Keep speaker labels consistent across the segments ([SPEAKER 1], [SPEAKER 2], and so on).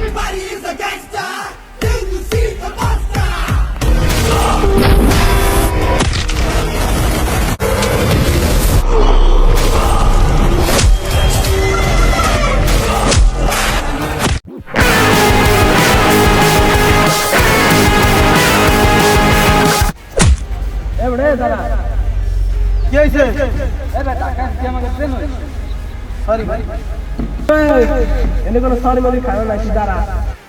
[SPEAKER 1] Everybody is a gangster. Till you see the monster.
[SPEAKER 2] এবারে দাঁড়া
[SPEAKER 3] কি হয়েছে?
[SPEAKER 2] এবার টাকা কি আমাকে দেন
[SPEAKER 3] সরি ভাই।
[SPEAKER 2] এনে কোনো সরি বলি খাবে না দাঁড়া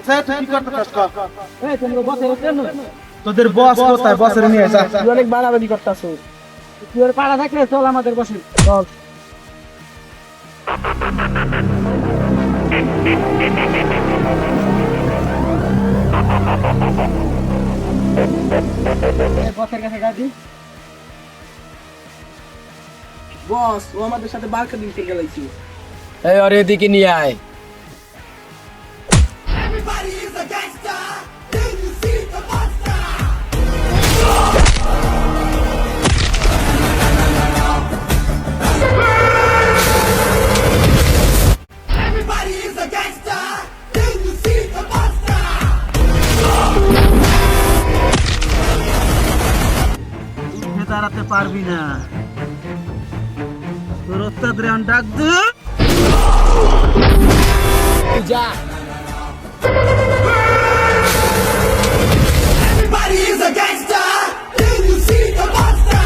[SPEAKER 3] স্যার তুই কি করতে চাস কর?
[SPEAKER 2] এই তুমি বসে দেন
[SPEAKER 3] তোদের বস কোথায়? বসের নিয়ে যা।
[SPEAKER 2] তুই অনেক বাড়াবাড়ি করতাছো তুই আর পাড়া থাকলে চল আমাদের বসে চল বসের কাছে গাড়ি বস ও আমাদের সাথে বারকা দিতে গেলাইছি এই আরে এদিকে নিয়ে আয়
[SPEAKER 1] Everybody is a gangster. Till you see the monster. Everybody is a gangster. Till you see the monster.
[SPEAKER 3] উঠে দাঁড়াতে পারবি না। তোর ওস্তাদ রে ডাক দে।
[SPEAKER 2] যা
[SPEAKER 1] Everybody is a gangster. Till you see the monster.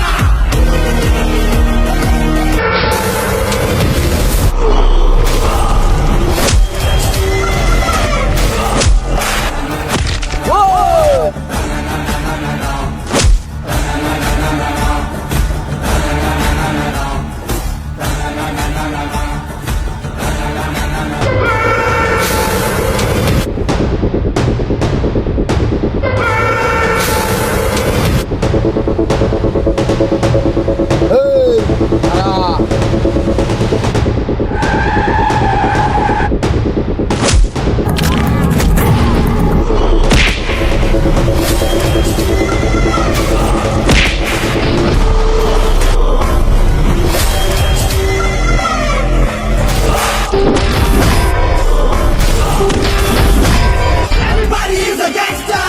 [SPEAKER 1] Everybody is a gangster.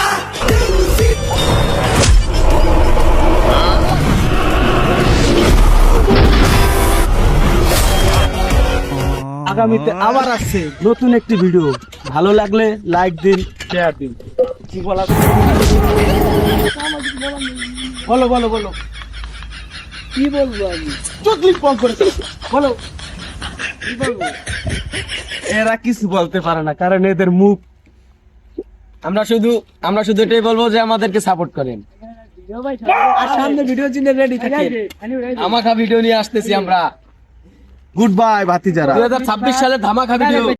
[SPEAKER 1] Till you see.
[SPEAKER 3] আগামীতে আবার আসছে নতুন একটি ভিডিও। ভালো লাগলে লাইক দিন, শেয়ার দিন। কি বলা? বলো বলো বলো।
[SPEAKER 2] কি বলবো আমি
[SPEAKER 3] চোখলি কম করে দাও। বলো।
[SPEAKER 2] কি বলবো
[SPEAKER 3] এরা কিছু বলতে পারে না কারণ এদের মুখ।
[SPEAKER 2] আমরা শুধু এটাই বলবো যে আমাদেরকে সাপোর্ট করেন আর সামনে ভিডিও জন্য রেডি থাকেন আমাকা ভিডিও নিয়ে আসতেছি আমরা
[SPEAKER 3] গুড বাই ভাতিজারা।
[SPEAKER 2] 2026 সালে ধামাকা ভিডিও